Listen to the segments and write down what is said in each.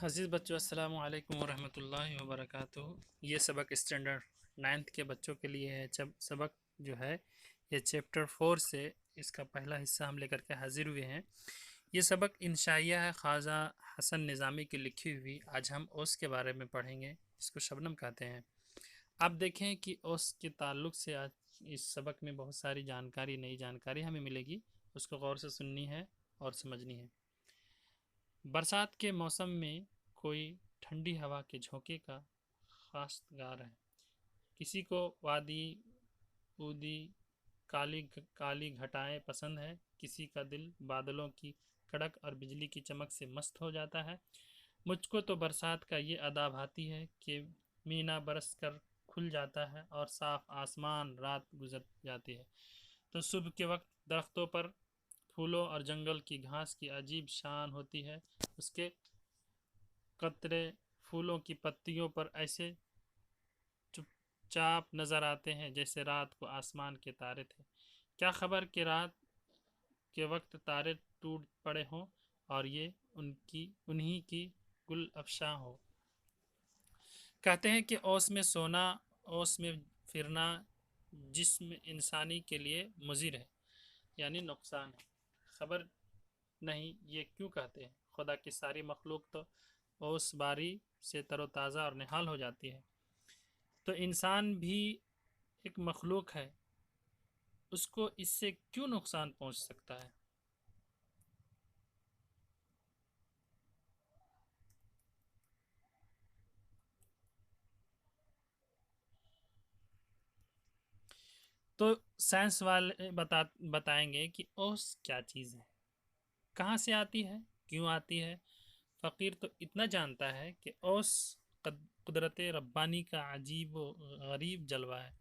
अज़ीज़ बच्चों, अस्सलामु अलैकुम वरहमतुल्लाहि वबरकातुहू। ये सबक स्टैंडर्ड 9th के बच्चों के लिए है। जब सबक जो है ये चैप्टर 4 से इसका पहला हिस्सा हम लेकर के हाजिर हुए हैं। ये सबक इंशाइया है ख्वाजा हसन निज़ामी की लिखी हुई। आज हम ओस के बारे में पढ़ेंगे, जिसको शबनम कहते हैं। आप देखें कि ओस के ताल्लुक़ से आज इस सबक में बहुत सारी जानकारी, नई जानकारी हमें मिलेगी। उसको गौर से सुननी है और समझनी है। बरसात के मौसम में कोई ठंडी हवा के झोंके का खास गार है। किसी को वादी ऊदी काली काली घटाएं पसंद है। किसी का दिल बादलों की कड़क और बिजली की चमक से मस्त हो जाता है। मुझको तो बरसात का ये अदा भाती है कि मीना बरस कर खुल जाता है और साफ आसमान रात गुजर जाती है तो सुबह के वक्त दरख्तों पर फूलों और जंगल की घास की अजीब शान होती है। उसके कतरे फूलों की पत्तियों पर ऐसे चुपचाप नज़र आते हैं जैसे रात को आसमान के तारे थे। क्या खबर कि रात के वक्त तारे टूट पड़े हों और ये उन्हीं की गुल अफशा हो। कहते हैं कि ओस में सोना, ओस में फिरना जिस्म इंसानी के लिए मुज़िर है, यानी नुकसान है। खबर नहीं ये क्यों कहते हैं? खुदा की सारी मखलूक तो ओस बारी से तरोताज़ा और निहाल हो जाती है, तो इंसान भी एक मखलूक है, उसको इससे क्यों नुकसान पहुंच सकता है? तो साइंस वाले बताएंगे कि ओस क्या चीज़ है, कहाँ से आती है, क्यों आती है। फ़कीर तो इतना जानता है कि ओस कुदरत रब्बानी का अजीब व गरीब जलवा है।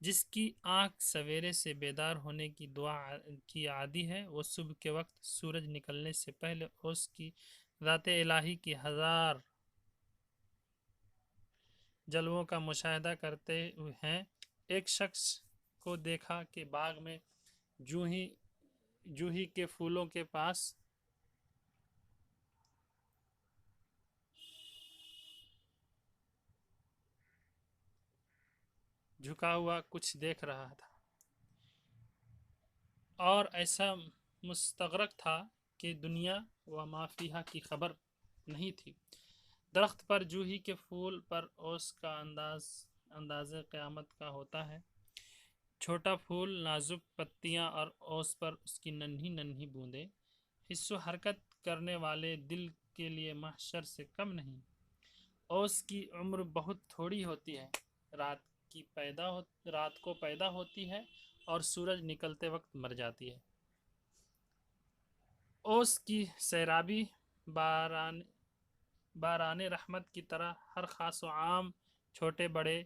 जिसकी आँख सवेरे से बेदार होने की दुआ की आदी है, वो सुबह के वक्त सूरज निकलने से पहले ओस की ज़ात इलाही की हज़ार जलवों का मुशाहिदा करते हैं। एक शख्स को देखा कि बाग में जूही जूही के फूलों के पास झुका हुआ कुछ देख रहा था और ऐसा मुस्तगरक था कि दुनिया व माफिया की खबर नहीं थी। दरख्त पर जूही के फूल पर ओस का अंदाज़े क़यामत का होता है। छोटा फूल, नाजुक पत्तियां और ओस पर उसकी नन्ही नन्ही बूंदें, हिस्सों हरकत करने वाले दिल के लिए महशर से कम नहीं। ओस की उम्र बहुत थोड़ी होती है। रात को पैदा होती है और सूरज निकलते वक्त मर जाती है। ओस की सैराबी बारान बारान रहमत की तरह हर खास व आम, छोटे बड़े,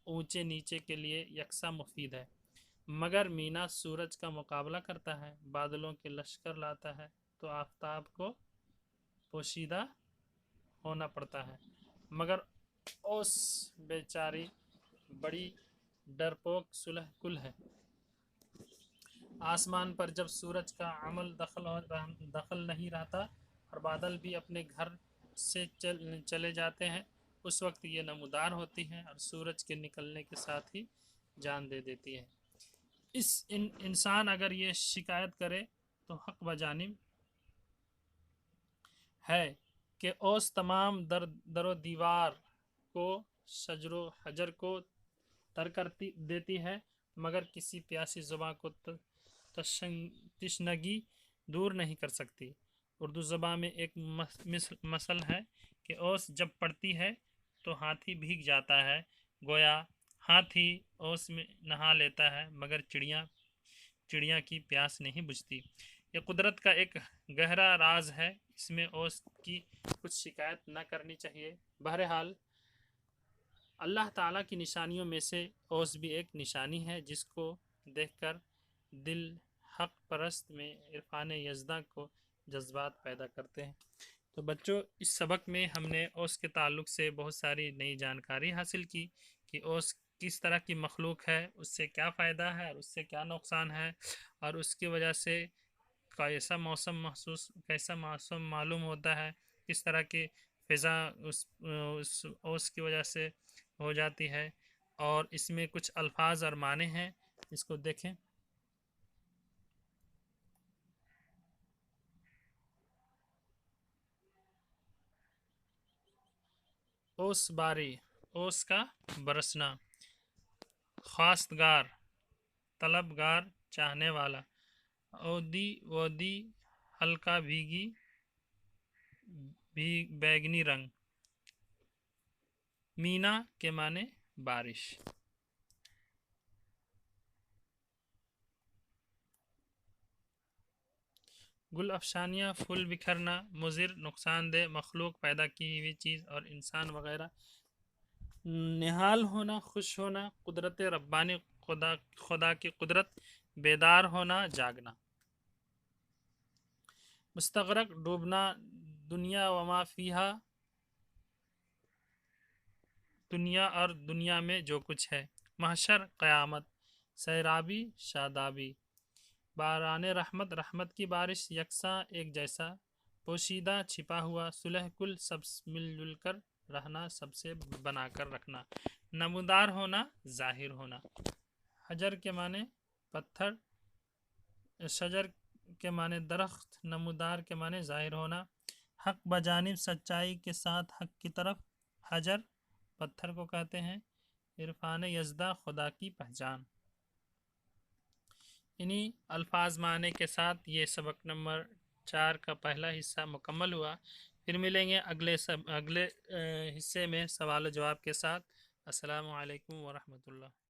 ऊंचे नीचे के लिए यकसा मुफीद है। मगर मीना सूरज का मुकाबला करता है, बादलों के लश्कर लाता है तो आफताब को पोशीदा होना पड़ता है। मगर ओस बेचारी बड़ी डरपोक सुलह कुल है। आसमान पर जब सूरज का अमल दखल नहीं रहता और बादल भी अपने घर से चले जाते हैं, उस वक्त ये नमूदार होती हैं और सूरज के निकलने के साथ ही जान दे देती है। इंसान अगर ये शिकायत करे तो हक बजानिब है कि ओस तमाम दरो दीवार को, शजरो हजर को तर कर देती है, मगर किसी प्यासी ज़ुबां को तशनगी दूर नहीं कर सकती। उर्दू ज़बान में एक मसल है कि ओस जब पड़ती है तो हाथी भीग जाता है। गोया हाथी ओस में नहा लेता है, मगर चिड़िया की प्यास नहीं बुझती। ये कुदरत का एक गहरा राज है, इसमें ओस की कुछ शिकायत न करनी चाहिए। बहरहाल अल्लाह ताला की निशानियों में से ओस भी एक निशानी है, जिसको देखकर दिल हक परस्त में इरफान यज़दा को जज्बात पैदा करते हैं। तो बच्चों, इस सबक में हमने ओस के ताल्लुक़ से बहुत सारी नई जानकारी हासिल की कि ओस किस तरह की मखलूक है, उससे क्या फ़ायदा है और उससे क्या नुकसान है, और उसकी वजह से कैसा मौसम मालूम होता है, किस तरह के فضا اس اوس کی وجہ سے ہو جاتی ہے، اور اس میں کچھ الفاظ اور معنی ہیں، اس کو دیکھیں۔ اوس باری، اوس کا برسنا، خواستگار، طلبگار، چاہنے والا، اودی وودی، ہلکا بھیگی، بیگنی رنگ، مینا کے معنی بارش۔ گل افشانیاں، پھول بکھرنا، مضر، نقصان دہ، مخلوق، پیدا کی ہوئی چیز اور انسان وغیرہ۔ نہال ہونا، خوش ہونا، قدرت ربانی، خدا کی قدرت، بیدار ہونا، جاگنا۔ مستغرق، ڈوبنا، دنیا وما فیہا، دنیا اور دنیا میں جو کچھ ہے۔ محشر، قیامت، سیرابی، شادابی۔ باران رحمت، رحمت کی بارش، یکساں، ایک جیسا، پوشیدہ، چھپا ہوا، صلح کل، سب مل جل کر رہنا، سب سے بنا کر رکھنا۔ نمودار ہونا، ظاہر ہونا۔ حجر کے معنی پتھر، شجر کے معنی درخت، نمودار کے معنی ظاہر ہونا۔ حق بجانب، سچائی کے ساتھ حق کی طرف، حجر پتھر کو کہتے ہیں۔ عرفان یزدہ، خدا کی پہچان۔ انہی الفاظ معنی کے ساتھ یہ سبق نمبر 4 کا پہلا حصہ مکمل ہوا۔ پھر ملیں گے اگلے حصے میں سوال و جواب کے ساتھ۔ السلام علیکم ورحمۃ اللہ۔